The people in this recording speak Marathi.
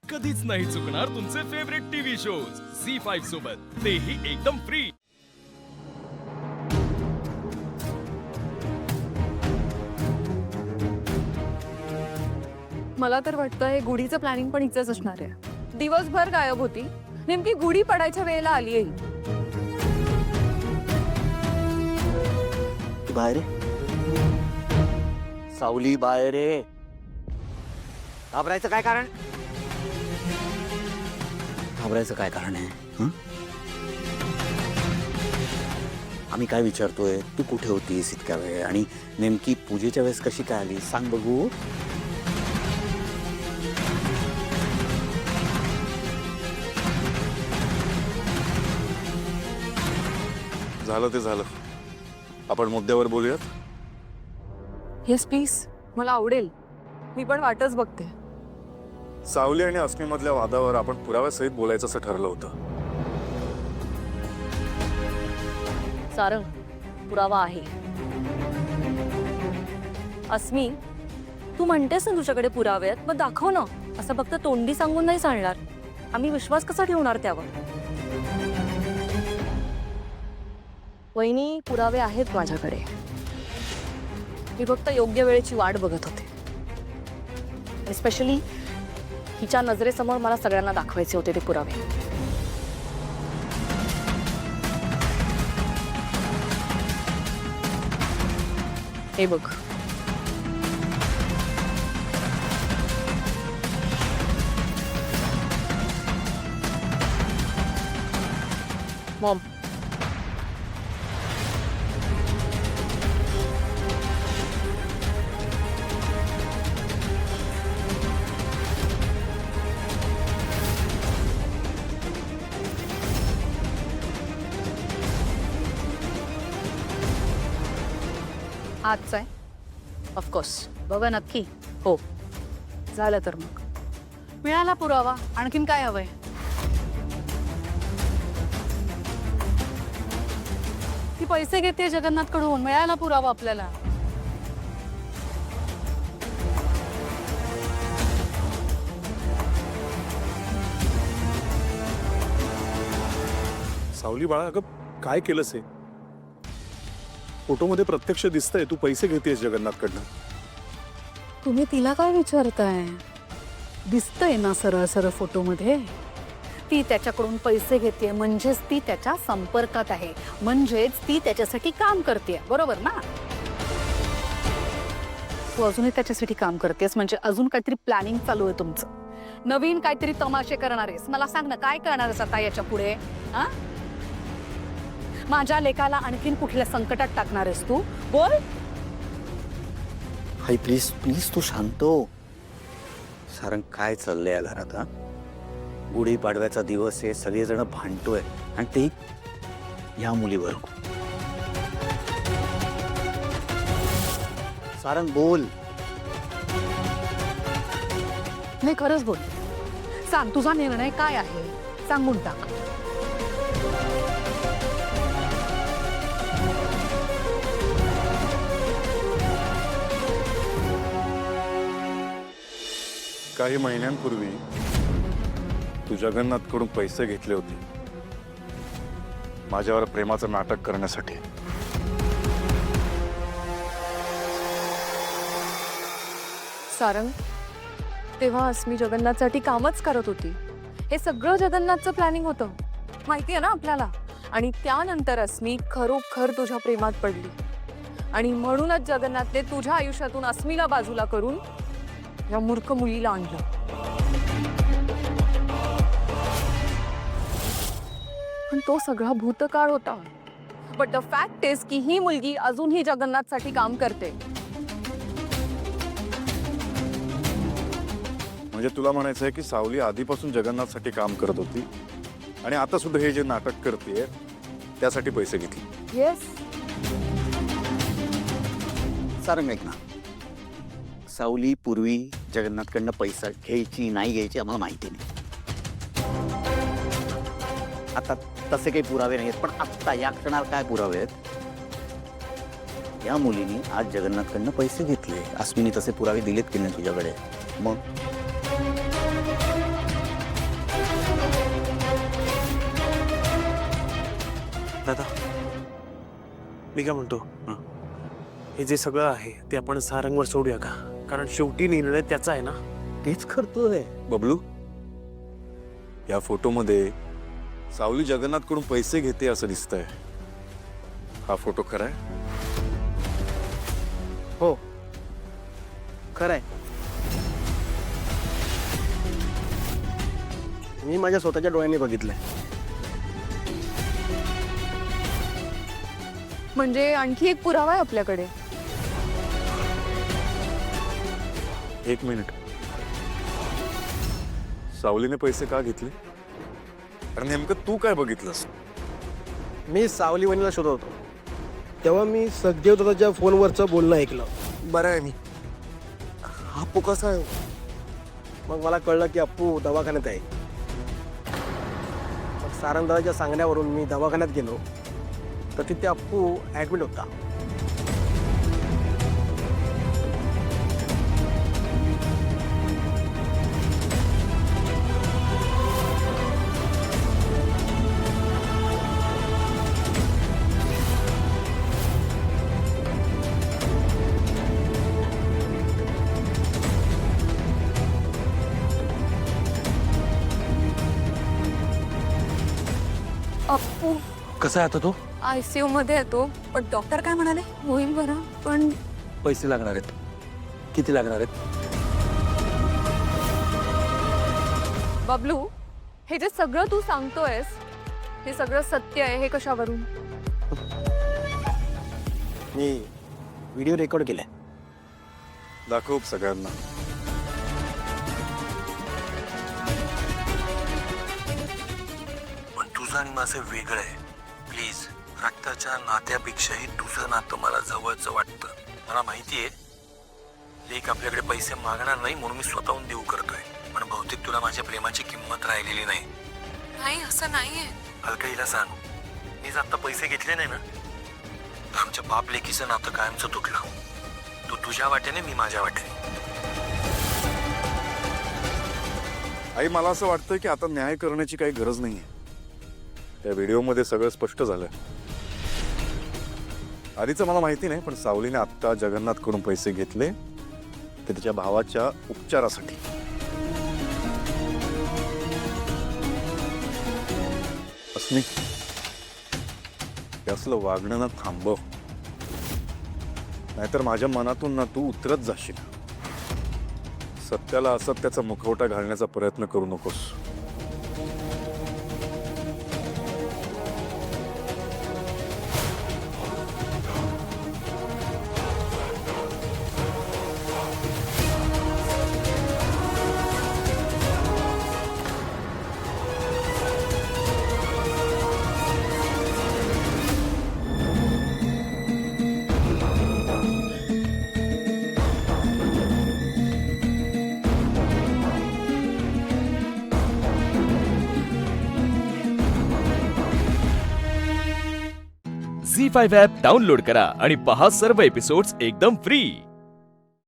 कधीच नाही चुकणार तुमचे फेवरेट टीव्ही शोज झी5 सोबत, तेही एकदम फ्री। मला तर वाटतंय गुढीचं प्लॅनिंग पण हिचंच असणार आहे। दिवसभर गायब होती, नेमकी गुढी पडायच्या वेळेला आली आहे। बाहेर सावली बाहेर आहे। घाबरायचं काय कारण? घाबरायचं काय कारण आहे? हं? आम्ही काय विचारतोय, तू कुठे होतीस इतक्या वेळ आणि नेमकी पूजेच्या वेळेस कशी काय आली सांग बघू। झालं ते झालं, आपण मुद्द्यावर बोलूयात। येस प्लीज, मला आवडेल, मी पण वाटच बघते। सावली आणि अस्मीमधल्या वादावर आपण पुराव्यासहित बोलायचं असं ठरलं होतं। सारंग, पुरावा आहे। अस्मी, तू म्हणतेस ना तुझ्याकडे पुरावे आहेत, मग दाखव ना। असं फक्त तोंडी सांगून नाही चालणार, आम्ही विश्वास कसा ठेवणार त्यावर? वहिनी, पुरावे आहेत माझ्याकडे, मी फक्त योग्य वेळेची वाट बघत होते। स्पेशली हिच्या नजरेसमोर मला सगळ्यांना दाखवायचे होते ते पुरावे। हे बघ, मॉम, आजचा आहे? ऑफकोर्स। बघा नक्की हो, झालं तर मग मिळाला पुरावा, आणखीन काय हवंय? ती पैसे घेते जगन्नाथ कडून, मिळाला पुरावा आपल्याला। सावली बाळा, अगं काय केलंस हे? फोटोमध्ये प्रत्यक्ष दिसतंय तू पैसे घेतेस जगन्नाथकडनं। तुम्ही तिला काय विचारताय? दिसतंय ना सरळ सरळ फोटोमध्ये, ती त्याच्याकडून पैसे घेते, म्हणजेच ती त्याच्या संपर्कात आहे, म्हणजेच ती त्याच्यासाठी काम करते, बरोबर ना? तू अजूनही त्याच्यासाठी काम करतेस, म्हणजे अजून काहीतरी प्लॅनिंग चालू आहे तुमचं, नवीन काहीतरी तमाशे करणार आहेस। मला सांग ना, काय करणार आहेस आता याच्या पुढे? हा, माझ्या लेकाला आणखीन कुठल्या संकटात टाकणार आहेस तू? बोल। हाय प्लीज प्लीज तू शांत हो। सारंग, काय चाललंय या घरात? हा, गुढी पाडव्याचा दिवस आहे, सगळेजण भांडतोय आणि ते या मुलीवर। सारंग बोल। नाही, खरंच बोल, सांग तुझा निर्णय काय आहे, सांगून टाक। काही महिन्यांपूर्वी तू जगन्नाथकडून पैसे घेतले होते माझ्यावर प्रेमाचं नाटक करण्यासाठी। सारंग, तेव्हा अस्मी जगन्नाथसाठी कामच करत होती, हे सगळं जगन्नाथचं प्लॅनिंग होतं, माहिती आहे ना आपल्याला। आणि त्यानंतर अस्मी खरोखर तुझ्या प्रेमात पडली, आणि म्हणूनच जगन्नाथने तुझ्या आयुष्यातून अस्मीला बाजूला करून या मूर्ख मुलीला आणलं। पण तो सगळा भूतकाळ होता, बट द फॅक्ट इज की ही मुलगी अजूनही जगन्नाथसाठी काम करते। म्हणजे तुला म्हणायचं आहे की सावली आधीपासून जगन्नाथसाठी काम करत होती आणि आता सुद्धा हे जे नाटक करते त्यासाठी पैसे घेतले? येस। सारंग ऐक ना, सावली पूर्वी जगन्नाथकडनं पैसा घ्यायची नाही घ्यायची आम्हाला माहिती नाही। आता तसे काही पुरावे नाहीत, पण आत्ता या क्षणाला काय पुरावे आहेत? या मुलीने आज जगन्नाथकडनं पैसे घेतले, अस्मिनी तसे पुरावे दिलेत की नाही तुझ्याकडे? मग दादा मी काय म्हणतो, हे जे सगळं आहे ते आपण सारंगवर सोडूया का? कारण शेवटी निर्णय त्याचा आहे ना. तेच करतोय. बबलू, या फोटोमध्ये सावली जगन्नाथकडून पैसे घेते असं दिसतंय. हा फोटो खरा आहे? हो खरंय. मी माझ्या स्वतःच्या डोळ्यांनी बघितलंय. म्हणजे आणखी एक पुरावा आहे आपल्याकडे. एक मिनिट, सावलीने पैसे का घेतले? आणि नेमकं तू काय बघितलंस? मी सावली वहिनीला शोधत होतो तेव्हा मी सखदेव दादाच्या फोनवरचं बोलणं ऐकलं. बरं आहे मी. हा अप्पू कसा आहे? मग मला कळलं की अप्पू दवाखान्यात आहे. मग सारंग दादाच्या सांगण्यावरून मी दवाखान्यात गेलो तर तिथे अप्पू ॲडमिट होता. अप्पू कसा आहे आता तो? ICU मध्ये येतो. पण डॉक्टर काय म्हणाले? होईल बरं, पण पैसे लागणार आहेत. किती लागणार आहेत? बबलू, हे जे सगळं तू सांगतोयस हे सगळं सत्य आहे हे कशावरून? मी व्हिडिओ रेकॉर्ड केलाय. दाखव सगळ्यांना. पण तुझं आणि माझं वेगळं आहे. प्लीज, रक्ताच्या नात्यापेक्षाही तुझं नातं मला जवळचं वाटतं. मला माहिती आहे लेक आपल्याकडे पैसे मागणार नाही म्हणून मी स्वतःहून देऊ करतोय. पण बहुतेक तुला माझ्या प्रेमाची किंमत राहिलेली नाही. नाही, असं नाहीये. अलकाईला सांग, मी जर आता पैसे घेतले नाही ना तर आमच्या बाप लेकीचं नातं कायमचं तुटलं. तू तुझ्या वाटेने, मी माझ्या वाटेने. आई, मला असं वाटतं की आता न्याय करण्याची काही गरज नाहीये. त्या व्हिडिओमध्ये सगळं स्पष्ट झालंय. आधीचं मला माहिती नाही, पण सावलीने आत्ता जगन्नाथकडून पैसे घेतले ते त्याच्या भावाच्या उपचारासाठी. अस्मिक, हे असलं वागणं ना थांबव, नाहीतर माझ्या मनातून ना तू उतरत जाशील. सत्याला असत्याचा मुखवटा घालण्याचा प्रयत्न करू नकोस. झी5 ॲप डाउनलोड करा आणि पहा सर्व एपिसोड्स एकदम फ्री.